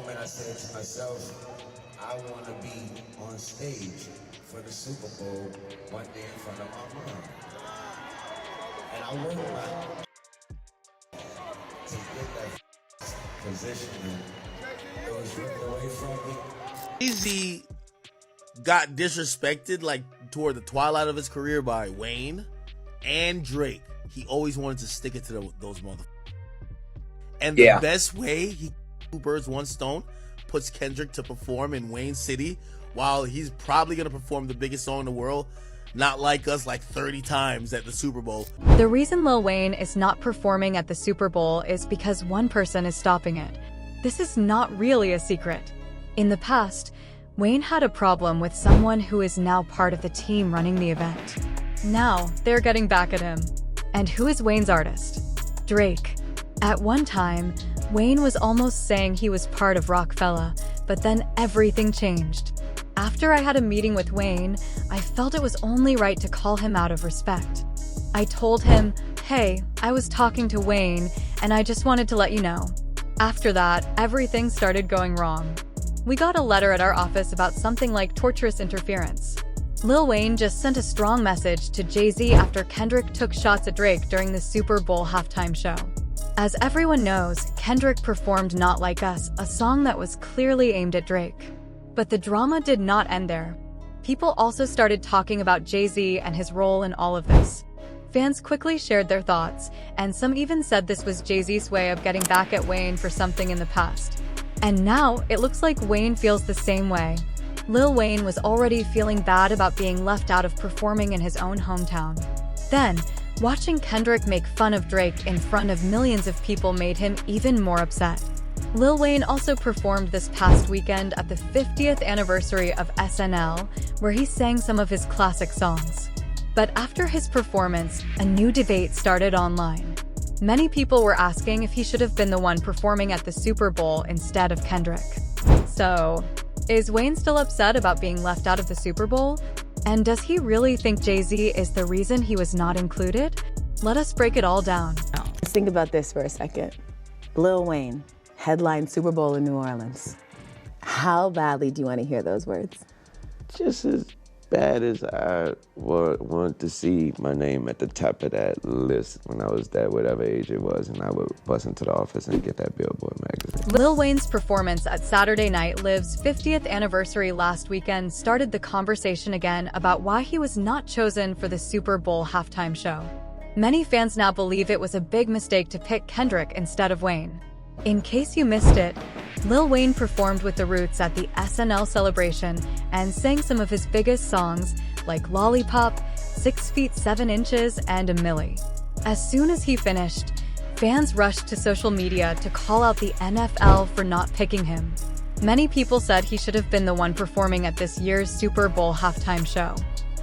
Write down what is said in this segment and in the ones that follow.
moment I said to myself, I want to be on stage for the Super Bowl one day in front of my mom. And I worked my to get that position, and it was ripped away from me. Weezy got disrespected like toward the twilight of his career by Wayne and Drake. He always wanted to stick it to those motherfuckers. And the best way he two birds one stone puts Kendrick to perform in Wayne City while he's probably gonna perform the biggest song in the world, Not Like Us, like 30 times at the Super Bowl. The reason Lil Wayne is not performing at the Super Bowl is because one person is stopping it. This is not really a secret. In the past, Wayne had a problem with someone who is now part of the team running the event. Now, they're getting back at him. And who is Wayne's artist? Drake. At one time, Wayne was almost saying he was part of Rockefeller, but then everything changed. After I had a meeting with Wayne, I felt it was only right to call him out of respect. I told him, hey, I was talking to Wayne, and I just wanted to let you know. After that, everything started going wrong. We got a letter at our office about something like torturous interference. Lil Wayne just sent a strong message to Jay-Z after Kendrick took shots at Drake during the Super Bowl halftime show. As everyone knows, Kendrick performed Not Like Us, a song that was clearly aimed at Drake. But the drama did not end there. People also started talking about Jay-Z and his role in all of this. Fans quickly shared their thoughts, and some even said this was Jay-Z's way of getting back at Wayne for something in the past. And now, it looks like Wayne feels the same way. Lil Wayne was already feeling bad about being left out of performing in his own hometown. Then, watching Kendrick make fun of Drake in front of millions of people made him even more upset. Lil Wayne also performed this past weekend at the 50th anniversary of SNL, where he sang some of his classic songs. But after his performance, a new debate started online. Many people were asking if he should have been the one performing at the Super Bowl instead of Kendrick. So, is Wayne still upset about being left out of the Super Bowl? And does he really think Jay-Z is the reason he was not included? Let us break it all down. Let's think about this for a second. Lil Wayne, headline Super Bowl in New Orleans. How badly do you want to hear those words? Just as bad as I wanted to see my name at the top of that list when I was that whatever age it was, and I would bust into the office and get that Billboard magazine. Lil Wayne's performance at Saturday Night Live's 50th anniversary last weekend started the conversation again about why he was not chosen for the Super Bowl halftime show. Many fans now believe it was a big mistake to pick Kendrick instead of Wayne. In case you missed it, Lil Wayne performed with the Roots at the SNL celebration and sang some of his biggest songs like Lollipop, 6 Feet 7 Inches, and A Milli. As soon as he finished, fans rushed to social media to call out the NFL for not picking him. Many people said he should have been the one performing at this year's Super Bowl halftime show.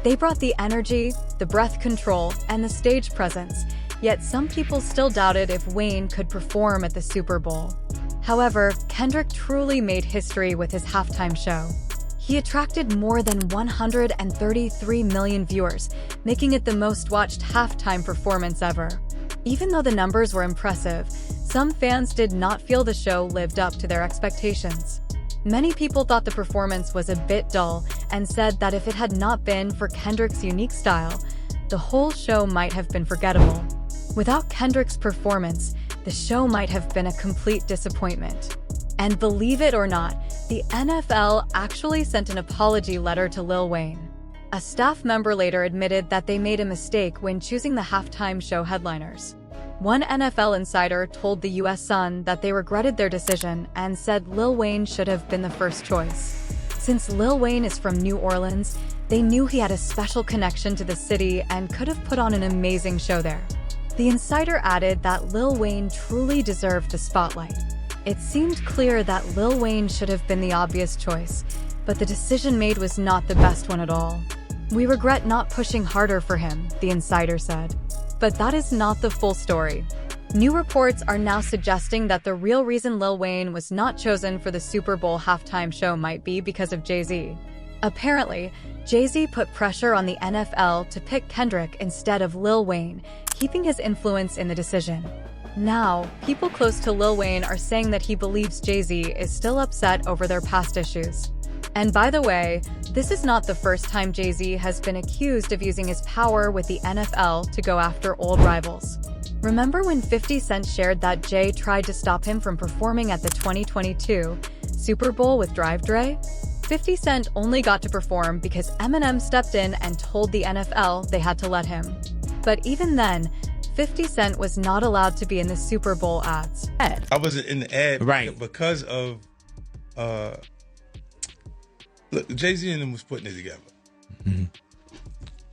They brought the energy, the breath control, and the stage presence, yet some people still doubted if Wayne could perform at the Super Bowl. However, Kendrick truly made history with his halftime show. He attracted more than 133 million viewers, making it the most watched halftime performance ever. Even though the numbers were impressive, some fans did not feel the show lived up to their expectations. Many people thought the performance was a bit dull and said that if it had not been for Kendrick's unique style, the whole show might have been forgettable. Without Kendrick's performance, the show might have been a complete disappointment. And believe it or not, the NFL actually sent an apology letter to Lil Wayne. A staff member later admitted that they made a mistake when choosing the halftime show headliners. One NFL insider told the US Sun that they regretted their decision and said Lil Wayne should have been the first choice. Since Lil Wayne is from New Orleans, they knew he had a special connection to the city and could have put on an amazing show there. The insider added that Lil Wayne truly deserved the spotlight. It seemed clear that Lil Wayne should have been the obvious choice, but the decision made was not the best one at all. We regret not pushing harder for him, the insider said. But that is not the full story. New reports are now suggesting that the real reason Lil Wayne was not chosen for the Super Bowl halftime show might be because of Jay-Z. Apparently, Jay-Z put pressure on the NFL to pick Kendrick instead of Lil Wayne, keeping his influence in the decision. Now, people close to Lil Wayne are saying that he believes Jay-Z is still upset over their past issues. And by the way, this is not the first time Jay-Z has been accused of using his power with the NFL to go after old rivals. Remember when 50 Cent shared that Jay tried to stop him from performing at the 2022 Super Bowl with Drive Dre? 50 Cent only got to perform because Eminem stepped in and told the NFL they had to let him. But even then, 50 Cent was not allowed to be in the Super Bowl ads. I wasn't in the ad Right. because of look, Jay-Z and them was putting it together. Mm-hmm.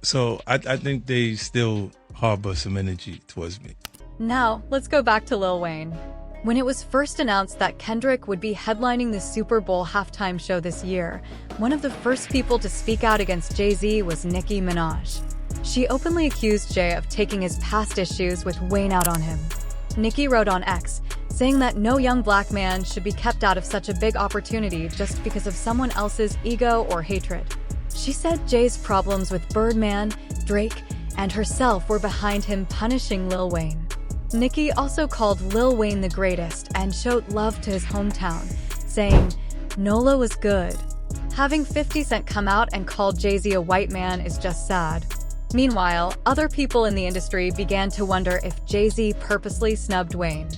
So I think they still harbor some energy towards me. Now, let's go back to Lil Wayne. When it was first announced that Kendrick would be headlining the Super Bowl halftime show this year, one of the first people to speak out against Jay-Z was Nicki Minaj. She openly accused Jay of taking his past issues with Wayne out on him. Nicki wrote on X, saying that no young black man should be kept out of such a big opportunity just because of someone else's ego or hatred. She said Jay's problems with Birdman, Drake, and herself were behind him punishing Lil Wayne. Nicki also called Lil Wayne the greatest and showed love to his hometown, saying, "Nola was good." Having 50 Cent come out and call Jay-Z a white man is just sad. Meanwhile, other people in the industry began to wonder if Jay-Z purposely snubbed Wayne.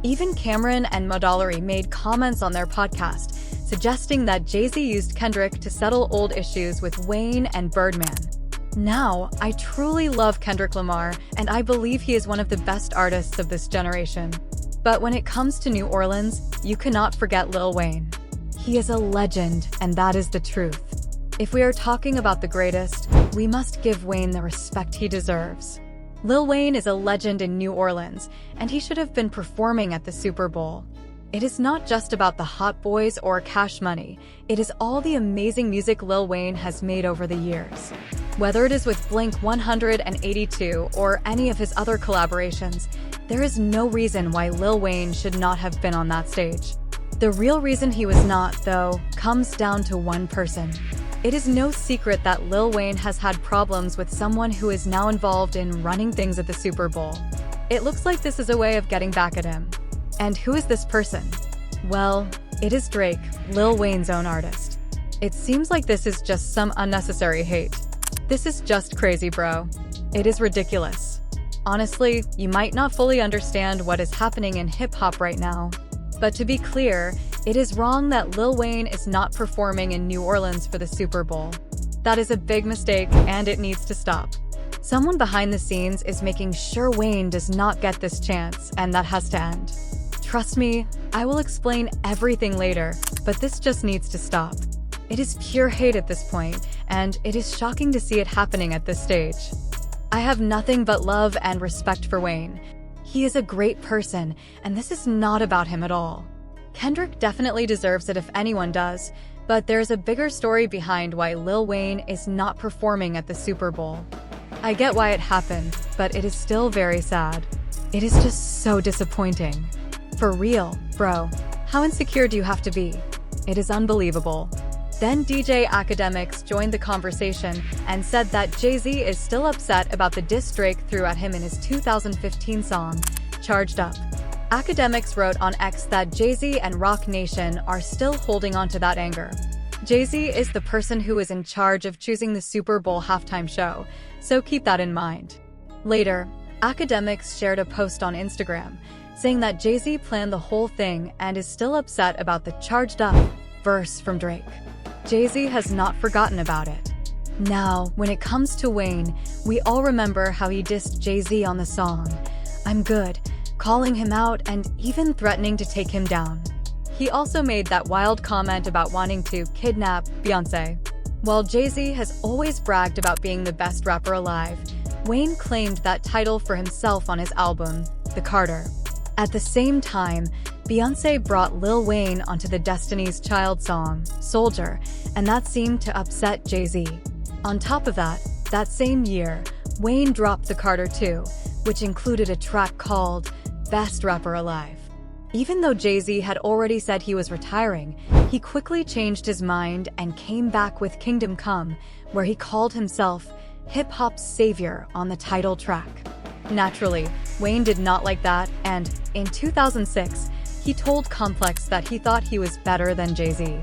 Even Cameron and Modollery made comments on their podcast, suggesting that Jay-Z used Kendrick to settle old issues with Wayne and Birdman. Now, I truly love Kendrick Lamar, and I believe he is one of the best artists of this generation. But when it comes to New Orleans, you cannot forget Lil Wayne. He is a legend, and that is the truth. If we are talking about the greatest, we must give Wayne the respect he deserves. Lil Wayne is a legend in New Orleans, and he should have been performing at the Super Bowl. It is not just about the Hot Boys or Cash Money, it is all the amazing music Lil Wayne has made over the years. Whether it is with Blink-182 or any of his other collaborations, there is no reason why Lil Wayne should not have been on that stage. The real reason he was not, though, comes down to one person. It is no secret that Lil Wayne has had problems with someone who is now involved in running things at the Super Bowl. It looks like this is a way of getting back at him. And who is this person? Well, it is Drake, Lil Wayne's own artist. It seems like this is just some unnecessary hate. This is just crazy, bro. It is ridiculous. Honestly, you might not fully understand what is happening in hip-hop right now. But to be clear, it is wrong that Lil Wayne is not performing in New Orleans for the Super Bowl. That is a big mistake, and it needs to stop. Someone behind the scenes is making sure Wayne does not get this chance, and that has to end. Trust me, I will explain everything later, but this just needs to stop. It is pure hate at this point, and it is shocking to see it happening at this stage. I have nothing but love and respect for Wayne. He is a great person, and this is not about him at all. Kendrick definitely deserves it if anyone does, but there's a bigger story behind why Lil Wayne is not performing at the Super Bowl. I get why it happened, but it is still very sad. It is just so disappointing. For real, bro, how insecure do you have to be? It is unbelievable. Then DJ Academics joined the conversation and said that Jay-Z is still upset about the diss Drake threw at him in his 2015 song, Charged Up. Academics wrote on X that Jay-Z and Roc Nation are still holding on to that anger. Jay-Z is the person who is in charge of choosing the Super Bowl halftime show, so keep that in mind. Later, Academics shared a post on Instagram, saying that Jay-Z planned the whole thing and is still upset about the Charged Up verse from Drake. Jay-Z has not forgotten about it. Now, when it comes to Wayne, we all remember how he dissed Jay-Z on the song, I'm Good, calling him out and even threatening to take him down. He also made that wild comment about wanting to kidnap Beyoncé. While Jay-Z has always bragged about being the best rapper alive, Wayne claimed that title for himself on his album, The Carter. At the same time, Beyoncé brought Lil Wayne onto the Destiny's Child song, Soldier, and that seemed to upset Jay-Z. On top of that, that same year, Wayne dropped The Carter 2, which included a track called Best Rapper Alive. Even though Jay-Z had already said he was retiring, he quickly changed his mind and came back with Kingdom Come, where he called himself hip-hop's savior on the title track. Naturally, Wayne did not like that, and in 2006, he told Complex that he thought he was better than Jay-Z.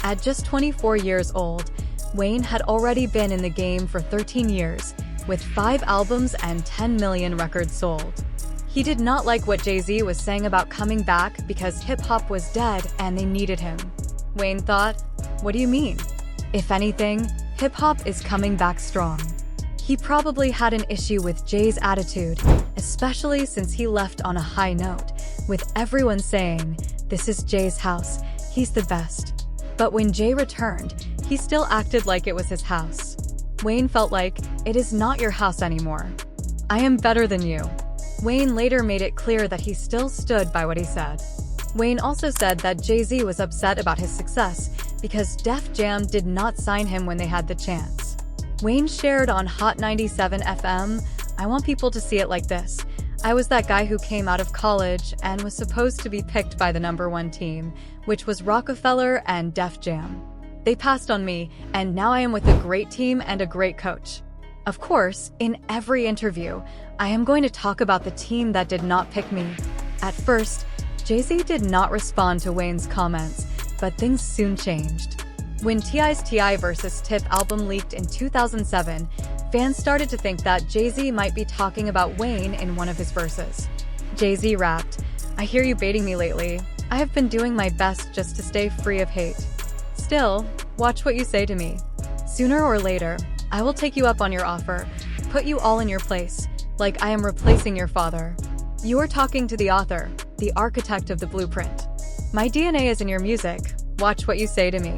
At just 24 years old, Wayne had already been in the game for 13 years, with 5 albums and 10 million records sold. He did not like what Jay-Z was saying about coming back because hip-hop was dead and they needed him. Wayne thought, "What do you mean? If anything, hip-hop is coming back strong." He probably had an issue with Jay's attitude, especially since he left on a high note, with everyone saying, "This is Jay's house, he's the best." But when Jay returned, he still acted like it was his house. Wayne felt like, "It is not your house anymore. I am better than you." Wayne later made it clear that he still stood by what he said. Wayne also said that Jay-Z was upset about his success because Def Jam did not sign him when they had the chance. Wayne shared on Hot 97 FM, "I want people to see it like this. I was that guy who came out of college and was supposed to be picked by the #1 team, which was Rockefeller and Def Jam. They passed on me, and now I am with a great team and a great coach." Of course, in every interview, I am going to talk about the team that did not pick me. At first, Jay-Z did not respond to Wayne's comments, but things soon changed. When T.I.'s T.I. vs. Tip album leaked in 2007, fans started to think that Jay-Z might be talking about Wayne in one of his verses. Jay-Z rapped, "I hear you baiting me lately. I have been doing my best just to stay free of hate. Still, watch what you say to me. Sooner or later, I will take you up on your offer, put you all in your place, like I am replacing your father. You are talking to the author, the architect of the blueprint. My DNA is in your music. Watch what you say to me."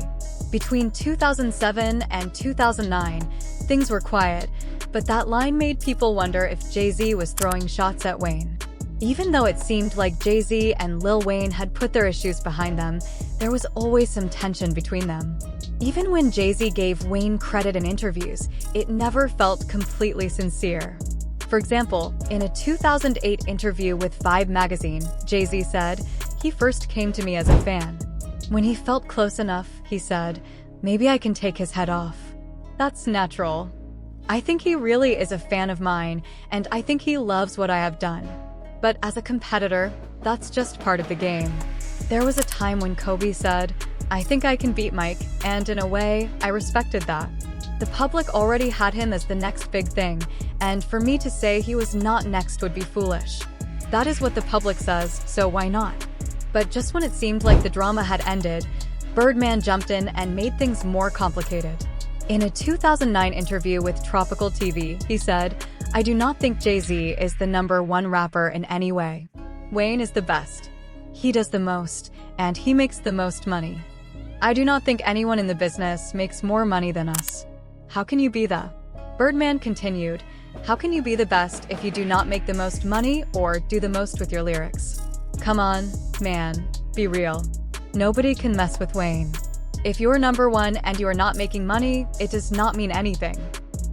Between 2007 and 2009, things were quiet, but that line made people wonder if Jay-Z was throwing shots at Wayne. Even though it seemed like Jay-Z and Lil Wayne had put their issues behind them, there was always some tension between them. Even when Jay-Z gave Wayne credit in interviews, it never felt completely sincere. For example, in a 2008 interview with Vibe magazine, Jay-Z said, "He first came to me as a fan. When he felt close enough, he said, 'Maybe I can take his head off.' That's natural. I think he really is a fan of mine, and I think he loves what I have done. But as a competitor, that's just part of the game." There was a time when Kobe said, "I think I can beat Mike," and in a way, I respected that. The public already had him as the next big thing, and for me to say he was not next would be foolish. That is what the public says, so why not? But just when it seemed like the drama had ended, Birdman jumped in and made things more complicated. In a 2009 interview with Tropical TV, he said, "I do not think Jay-Z is the #1 rapper in any way. Wayne is the best. He does the most, and he makes the most money. I do not think anyone in the business makes more money than us. How can you be the?" Birdman continued, "How can you be the best if you do not make the most money or do the most with your lyrics? Come on, man, be real. Nobody can mess with Wayne. If you're #1 and you are not making money, it does not mean anything."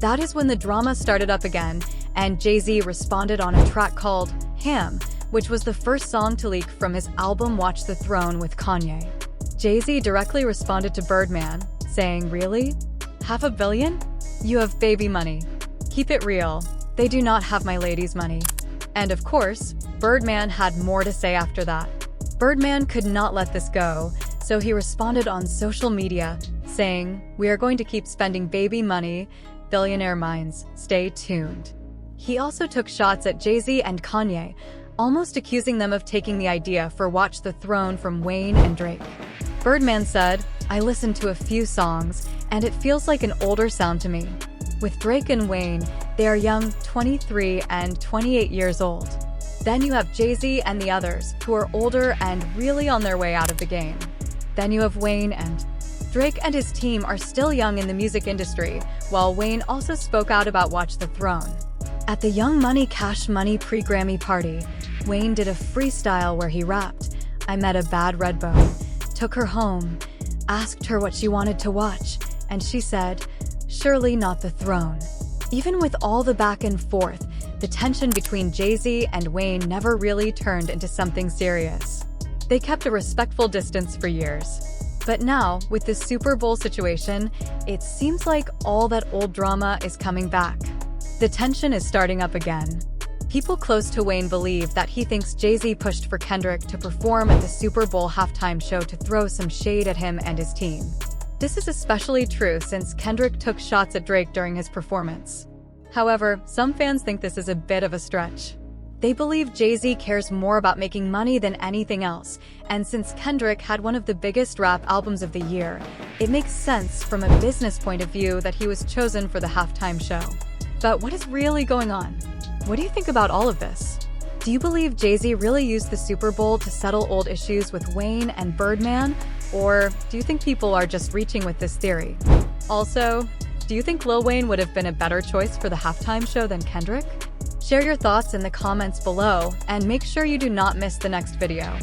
That is when the drama started up again, and Jay-Z responded on a track called Ham, which was the first song to leak from his album Watch the Throne with Kanye. Jay-Z directly responded to Birdman, saying, "Really? $500 million? You have baby money. Keep it real. They do not have my lady's money." And of course, Birdman had more to say after that. Birdman could not let this go, so he responded on social media, saying, "We are going to keep spending baby money, billionaire minds, stay tuned." He also took shots at Jay-Z and Kanye, almost accusing them of taking the idea for Watch the Throne from Wayne and Drake. Birdman said, "I listened to a few songs, and it feels like an older sound to me. With Drake and Wayne, they are young, 23 and 28 years old. Then you have Jay-Z and the others, who are older and really on their way out of the game. Then you have Wayne and Drake and his team are still young in the music industry, while Wayne also spoke out about Watch the Throne. At the Young Money Cash Money pre-Grammy party, Wayne did a freestyle where he rapped, "I met a bad Redbone, took her home, asked her what she wanted to watch, and she said, 'Surely not the throne.'" Even with all the back and forth, the tension between Jay-Z and Wayne never really turned into something serious. They kept a respectful distance for years. But now, with the Super Bowl situation, it seems like all that old drama is coming back. The tension is starting up again. People close to Wayne believe that he thinks Jay-Z pushed for Kendrick to perform at the Super Bowl halftime show to throw some shade at him and his team. This is especially true since Kendrick took shots at Drake during his performance. However, some fans think this is a bit of a stretch. They believe Jay-Z cares more about making money than anything else, and since Kendrick had one of the biggest rap albums of the year, it makes sense from a business point of view that he was chosen for the halftime show. But what is really going on? What do you think about all of this? Do you believe Jay-Z really used the Super Bowl to settle old issues with Wayne and Birdman? Or do you think people are just reaching with this theory? Also, do you think Lil Wayne would have been a better choice for the halftime show than Kendrick? Share your thoughts in the comments below, and make sure you do not miss the next video.